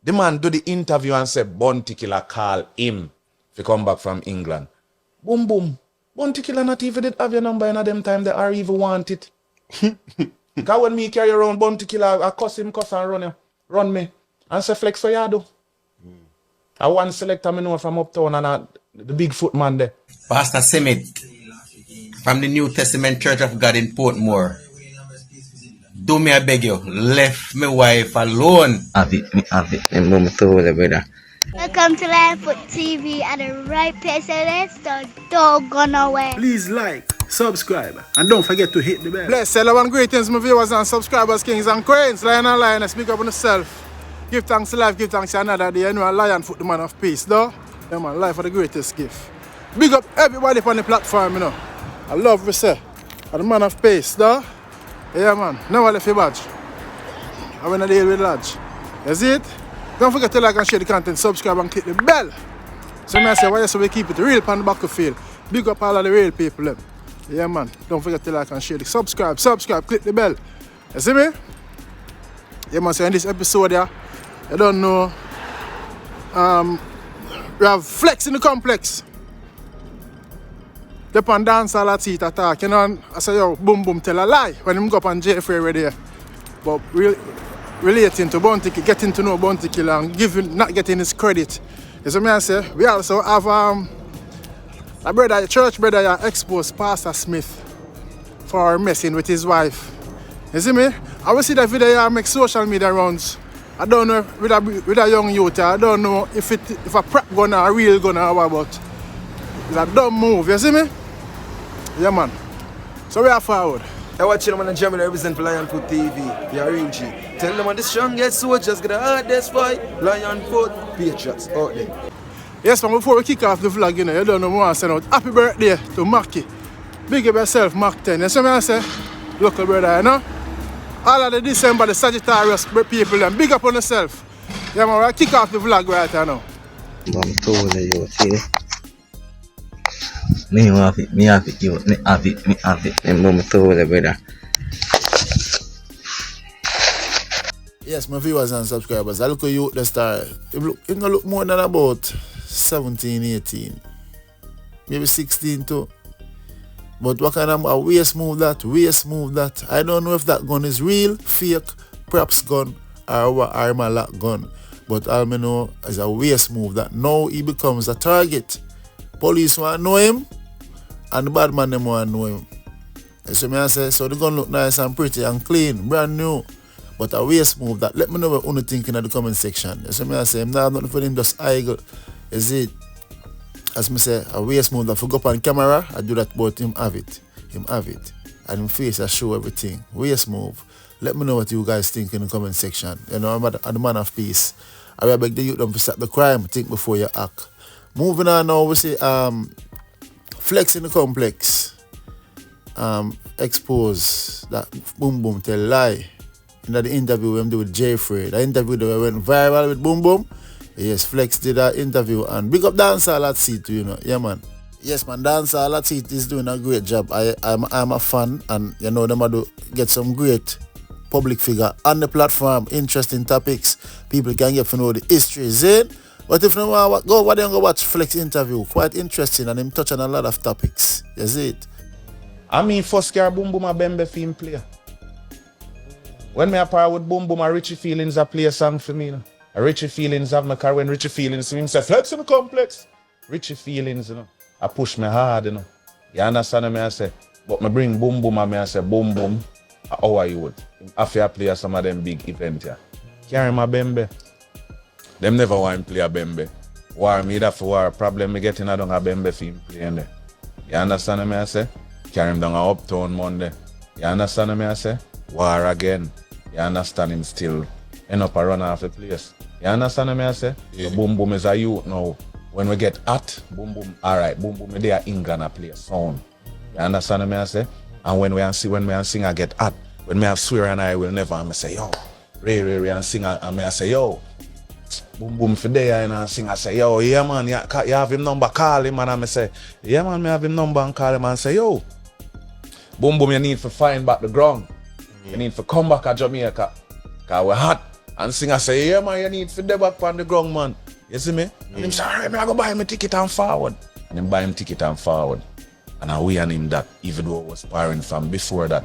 The man do the interview and say Bounty Killer call him if he come back from England. Boom, boom. Bounty Killer not even did have your number in them time they are even want it. Because when me carry around Bounty Killer, I cuss him, cuss and run me. And say, Flexx, what you do? I one selector me know from uptown and the big foot man there. Pastor Simit from the New Testament Church of God in Portmore. Do me, I beg you, left my wife alone. Have it, and mama told her, brother. Welcome to Lionfoot TV at the right place, and let's don't go nowhere. Please like, subscribe, and don't forget to hit the bell. Bless, hello and greetings, my viewers and subscribers, kings and queens, lion and lioness, speak up on yourself. Give thanks to life, give thanks to another day. You know, Lionfoot, the man of peace, though. Yeah, man, life for the greatest gift. Big up everybody on the platform, you know. I love you, sir. I'm the man of peace, though. Yeah, man, never left your badge. I want to deal with lodge. You see it? Don't forget to like and share the content, subscribe and click the bell. So I say, why so we keep it real on the battlefield. Big up all of the real people. Them. Yeah, man, don't forget to like and share the subscribe, click the bell. You see me? Yeah, man, so in this episode here, you don't know, we have Flexx in the complex. They on Dancehall Hot Seat attack, you know, and I say, yo, boom, boom, tell a lie when him go up on Jeffrey already there. But relating to Bounty, getting to know Bounty Killer and not getting his credit. You see me I say? We also have a brother, a church brother, exposed Pastor Smith for messing with his wife. You see me? I will see that video make social media rounds. I don't know with a young youth, I don't know if a prop gun or a real gun or what, but it's a dumb move, you see me? Yeah, man. So we are forward. I watch them on the German represent for Lionfoot TV. They are real G. Tell them on the strongest soldiers get the hardest fight. Lionfoot Patriots out there. Yes, man, before we kick off the vlog, you know, you don't know more send out happy birthday to Mackie. Big up yourself, Mac 10. You see me I say? Local brother, you know? All of the December, the Sagittarius people, and big up on yourself. Yeah, man, we'll kick off the vlog right now. Mama told her, you see? Me have it, and mama told her, brother. Yes, my viewers and subscribers, I look at you, the star. It don't look more than about 17, 18. Maybe 16 too. But what kind of a waist move that? I don't know if that gun is real, fake, props gun, or a Armalak gun. But all I know is a waist move that now he becomes a target. Police want to know him, and the bad man them want to know him. So me I say, so the gun look nice and pretty and clean, brand new. But a waist move that, let me know what you think in the comment section. So me I say, I'm not nothing for him, just idle. Is it? As me say, a waist move that if I go up on camera, I do that, but him have it. And him face, I show everything. Waist move. Let me know what you guys think in the comment section. You know, I'm the man of peace. I will beg the youth to stop the crime, think before you act. Moving on now, we see Flexx in the complex. Expose that Boom Boom tell lie. In the interview we do with Jeffrey. The interview that went viral with Boom Boom. Yes, Flexx did that interview and big up Dancehall Hot Seat, you know. Yeah, man. Yes, man, Dancehall Hot Seat is doing a great job. I'm a fan, and you know them do get some great public figure on the platform, interesting topics. People can get to know the history, Zane. But if you want to go, why don't you go watch Flexx interview? Quite interesting, and him touch on a lot of topics. You see it? I mean, first year Boom Boom a Bembe film player. When me apart with Boom Boom, a Richie Feelings a play a song for me. You know? A Richie Feelings have my car when Richie Feelings him say Flexx in the complex. Richie Feelings, you know. I push me hard, you know. You understand me? I say, but me bring Boom Boom and me I say Boom Boom. How are you would? After I play some of them big events here. Carry my Bembe. Them never want to play a Bembe. War me that for war problem me getting I don't have Bembe film playing there. You understand me? I say? Carry him down a Uptown Monday. You understand me? I say? War again. You understand him still end up a run off the place. You understand me? I say? Yeah. So Boom Boom is a youth now. When we get hot, Boom Boom, alright, Boom Boom, they are England a play a sound. You understand me? I say? And when we sing I get hot. When me have swear and I will never, and I say, yo, Ray, and sing, and me I say, yo, Boom Boom for there, and I sing, I say, yo, yeah man, you have him number, call him, and I say, yeah man, me have him number and call him, and say, yo, Boom Boom, you need to find back the ground. You need to come back to Jamaica, because we're hot. And singer say, yeah man, you need to the back on the ground, man. You see me? And him say, alright, I go buy him a ticket and forward. And him buy him ticket and forward. And I we and him that, even though I was sparring from before that.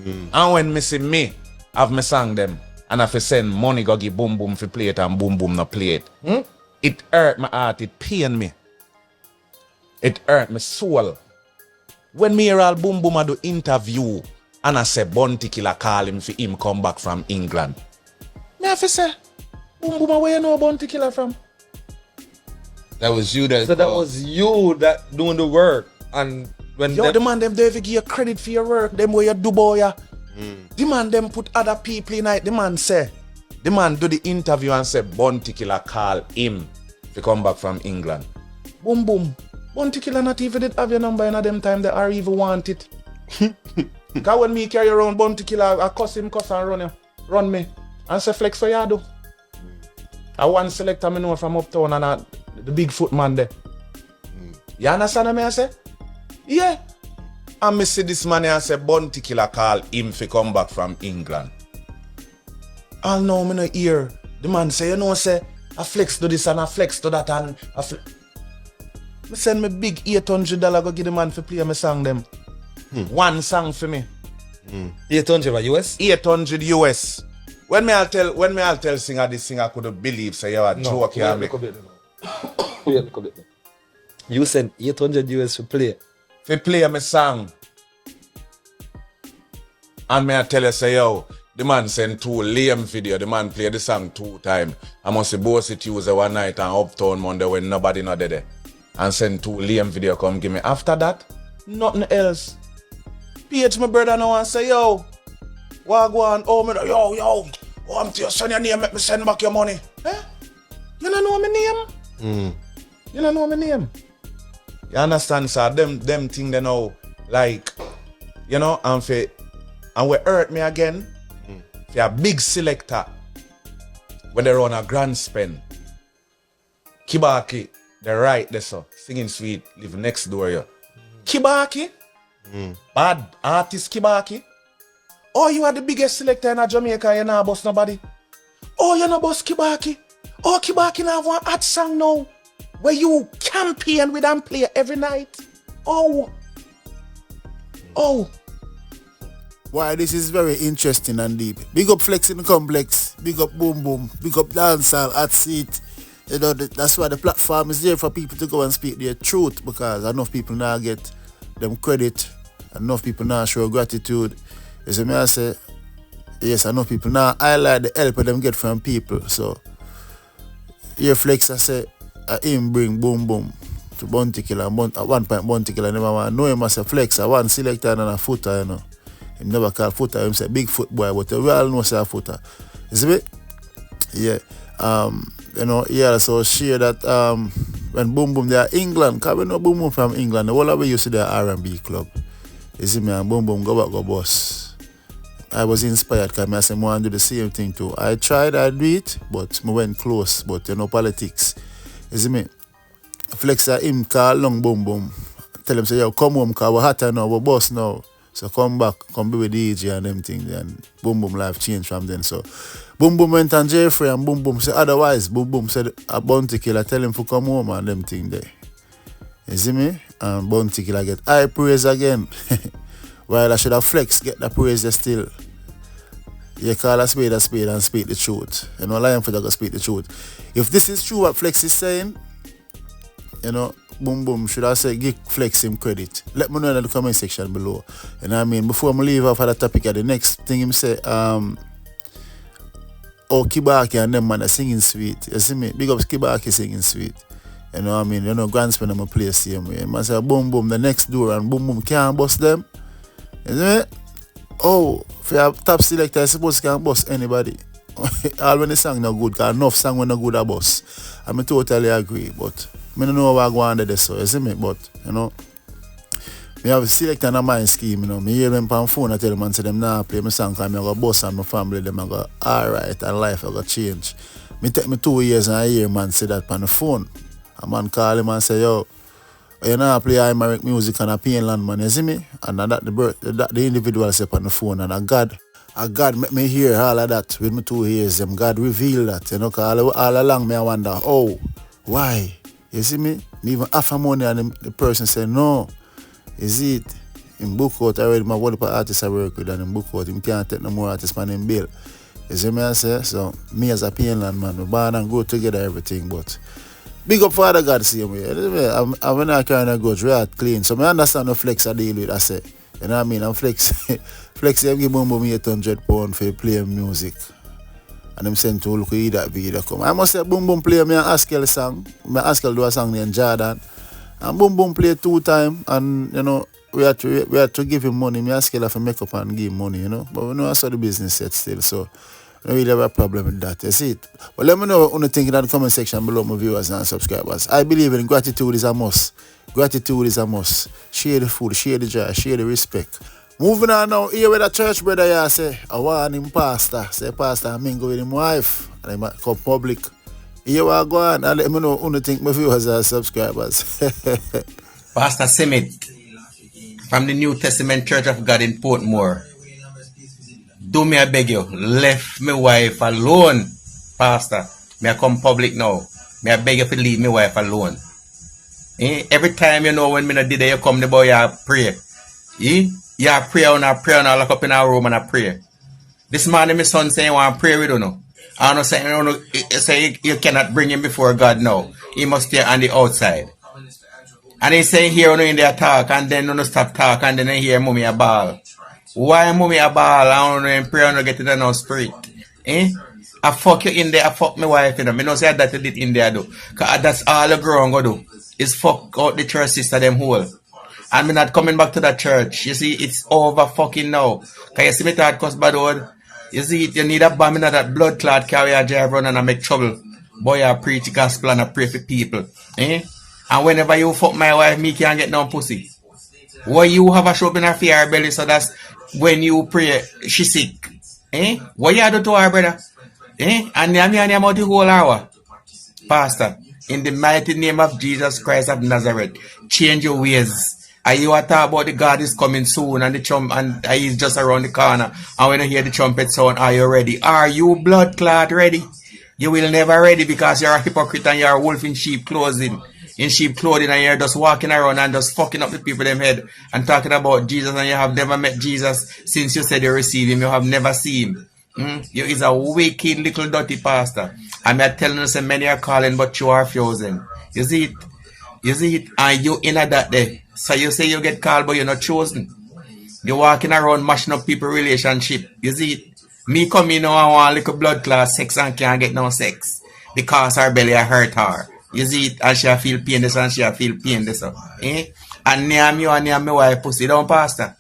And when me see me, have me sang them, and if I send money go give Boom Boom for play it and Boom Boom not play it. It hurt my heart, it pain me. It hurt my soul. When me hear all Boom Boom I do interview, and I say Bounty Killer call him for him come back from England. Me have to say, Boom Boom, where you know Bounty Killer from? That was you that. So that was you that doing the work, and when Yo, the man them don't even give you credit for your work. Them where you do boy. The man them put other people in it. The man say, the man do the interview and say Bounty Killer call him to come back from England. Boom boom. Bounty Killer not even did have your number in them time they are even want it. Cause when me carry around Bounty Killer, I cuss him, cuss and run me. And say Flexx for you do. I one selector me know from uptown and the big foot man there. You understand what I say? Yeah. And me see this man and say Bounty Killer call him to come back from England. All now me no hear. The man say, you know, say, a Flexx do this and a Flexx do that and a me send me big $800 go give the man for play me song them. One song for me. 800 US? 800 US. When me I'll tell singer this singer couldn't believe say you a joke here me. You send 800 US to play. For play me song. And me I tell you say yo, the man send 2 lame video, the man play the song 2 times. I must say both it Tuesday one night and Uptown Monday when nobody not there. And send 2 lame video come give me. After that, nothing else. PH my brother now and say yo, what go on? Oh me yo, oh I'm to your son your name, make me send back your money. Eh? You don't know my name? You don't know my name? You understand, sir? Them thing they know, like, you know, and we hurt me again. For a big selector, when they run a grand spend. Kibaki, they right there, so singing sweet, live next door here. Kibaki, bad artist Kibaki. Oh, you are the biggest selector in Jamaica, you not boss nobody. Oh, you not boss Kibaki. Oh, Kibaki now have one hot song now. Where you campaign with and play every night. Oh. Why this is very interesting and deep. Big up Flexx in the Complex. Big up Boom Boom. Big up Dancehall Hot Seat. You know, that's why the platform is there for people to go and speak their truth, because enough people now get them credit. Enough people now show gratitude. You see me I say, yes, enough people now highlight the help them get from people. So here Flexx I say, him bring Boom Boom to Bounty Killer. At one point Bounty Killer never want to know him as a Flexx. I want selector and a footer, you know. Him never call footer, him say big foot boy, but we all know say a footer. You see me? Yeah. You know, he also share that when Boom Boom they are England, because we know Boom Boom from England, the whole of we used to the R&B club. You see me, and Boom Boom go back, go boss. I was inspired because I said I want to do the same thing too. I tried, I do it, but I went close, but you know, politics. You see me? Flexx him call long Boom Boom. Tell him say, yo, come home, because we're hotter now, we're boss now. So come back, come be with DJ and them things, and Boom Boom life changed from then. So Boom Boom went on Jeffrey and Boom Boom said otherwise. Boom Boom said a Bounty Killer tell him to come home and them things there. You see me? And Bounty Killer get high praise again. While I should have Flexx get the praise there still. You call a spade and speak the truth. You know, Lion for that go speak the truth. If this is true what Flexx is saying, you know, Boom Boom should I say give Flexx him credit. Let me know in the comment section below. You know what I mean? Before I leave off of the topic, the next thing him say, Kibaki and them man are singing sweet. You see me? Big up Kibaki singing sweet. You know what I mean? You know, Grandspin them play the same way. Man say Boom Boom the next door and Boom Boom can't bust them. You see me? Oh, for a top selector, I suppose can't bust anybody. All when the song no good, because enough song when no good a bust. I totally agree, but I don't know what I go under this, so you see me? But, you know, I have a selector in my scheme, you know. I hear them on the phone, I tell them and say them nah play my song because I go bust and my family, them I go alright and life I go change. Me take me 2 years and I hear man say that on the phone. A man call him and say, yo, you know I play American music and a Painland man, you see me? And that the individual say on the phone and a God God make me hear all of that with my 2 ears. God reveal that, you know, cause all along me I wonder, oh, why? You see me? Me even offer money and the person say no. Is it? In book out already, my one artist I work with and in book out, him can't take no more artists man in bill. You see me I say? So me as a Painland man, we born and go together everything, but big up Father God same way. I'm when I carry a grudge, right clean. So I understand the Flexx I deal with, I say. You know what I mean? I'm Flexx. Flexx them give Boom Boom £800 for playing music. And them send to look at that video come. I must say Boom Boom play me an Askel song. Me Askel do a song named Jordan. And Boom Boom play 2 times and you know we had to give him money. Me Askel have to make up and give him money, you know. But we know I saw the business set still, so I don't really have a problem with that. You see it? But let me know what you think in the comment section below, my viewers and subscribers. I believe in gratitude is a must. Gratitude is a must. Share the food, share the joy, share the respect. Moving on now, here with a church brother here say, I want him pastor. Say pastor, I mingle with him wife. And I come public. Here we go on. And let me know what you think, my viewers and subscribers. Pastor Simit from the New Testament Church of God in Portmore. Do me I beg you, left my wife alone, Pastor. Me I come public now. Me I beg you to leave my wife alone. Every time you know when me not did it, you come the boy you pray. You pray and I pray and I lock up in our room and I pray. This morning my son saying want to pray with you know. I don't say you cannot bring him before God now. He must stay on the outside. And he saying here in there talk and then no stop talk and then I hear mommy a ball. Why mommy a ball? I don't know and pray and get in the no spirit. I fuck you in there, I fuck my wife, you know. Me no say that you did in there, though. Because that's all the girl go do. Is fuck out the church sister them whole. And me not coming back to that church. You see, it's over fucking now. Because you see me thought cause bad word. You see, you need a bomb in that blood clot carry a drive run and I make trouble. Boy, I preach the gospel and I pray for people. And whenever you fuck my wife, me can't get no pussy. Why you have a show in her fear belly, so that's when you pray, she sick. What you do to her, brother? And I'm out the whole hour. Pastor, in the mighty name of Jesus Christ of Nazareth, change your ways. And you are talking about the God is coming soon and the trump and he's just around the corner. And when you hear the trumpet sound, are you ready? Are you blood clot ready? You will never ready because you're a hypocrite and you're a wolf in sheep clothing. In sheep clothing and you're just walking around and just fucking up the people in them head and talking about Jesus and you have never met Jesus since you said you received him. You have never seen him. You is a wicked little dirty pastor. And I'm telling you, so many are calling, but you are frozen. You see it? You see it? And you in that day. So you say you get called, but you're not chosen. You're walking around mashing up people relationship. You see it? Me come in now and want a little blood clot sex and can't get no sex. Because her belly hurt her. You see it? And she feel pain this and she feel pain this. And name you and name my wife pussy down, pastor.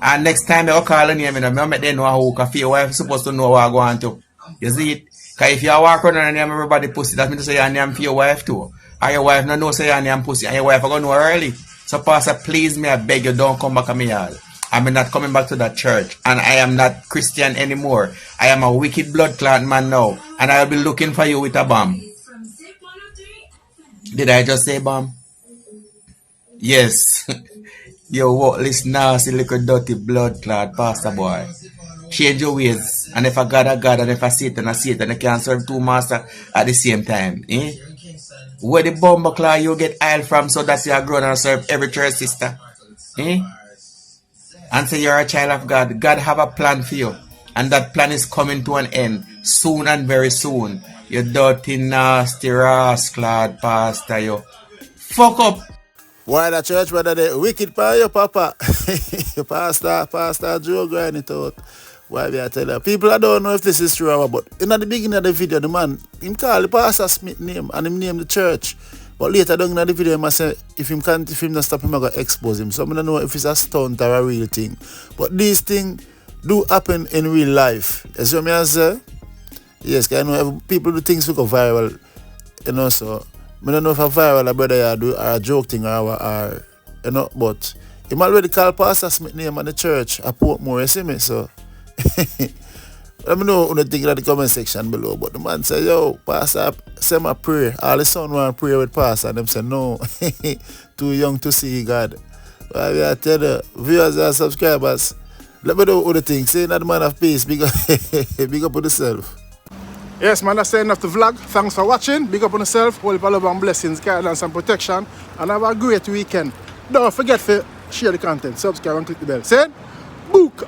And next time I call her name, I make them know how to feel. Your wife supposed to know what I go on to. You see it? Because if you walk around and name everybody pussy, that means to say your name for your wife too. And your wife no know say your name pussy. And your wife are going to know early. So pastor, please me, I beg you, don't come back to me yard. I'm not coming back to that church. And I am not Christian anymore. I am a wicked blood clot man now. And I will be looking for you with a bomb. Did I just say bomb? Yes. You worthless, nasty, little dirty blood clot pastor boy. Change your ways. And if I God, I God. And if I Satan, I Satan. I can't serve 2 masters at the same time. Where the bomber claw you get oil from so that you are grown and serve every church sister. And say you're a child of God. God have a plan for you. And that plan is coming to an end. Soon and very soon. You dirty, nasty, rascal pastor, you. Fuck up. Why the church brother they wicked for you, papa? Pastor Joe grind it out. Why I tell you? People I don't know if this is true or but in the beginning of the video, the man, him call the Pastor Smith name and him name the church. But later down in the video, him say if him not stop him, I gonna expose him. So I don't know if it's a stunt or a real thing. But these things do happen in real life. As you may say, yes, I know people do things to go viral, you know. So I don't know if a viral a brother do or a joke thing or you know. But him already call Pastor Smith name on the church at Portmore. You see me, so. Let me know what you think in the comment section below. But the man say, yo, Pastor, say my prayer. All the son want to pray with Pastor. And them say, no, too young to see God. But I tell you, viewers and subscribers, Let me know what you think. Say that man of peace. Big up, big up on yourself. Yes, man, that's the end of the vlog. Thanks for watching. Big up on yourself. Whole heap of love and blessings, guidance and protection. And have a great weekend. Don't forget to share the content, subscribe and click the bell. Say, book.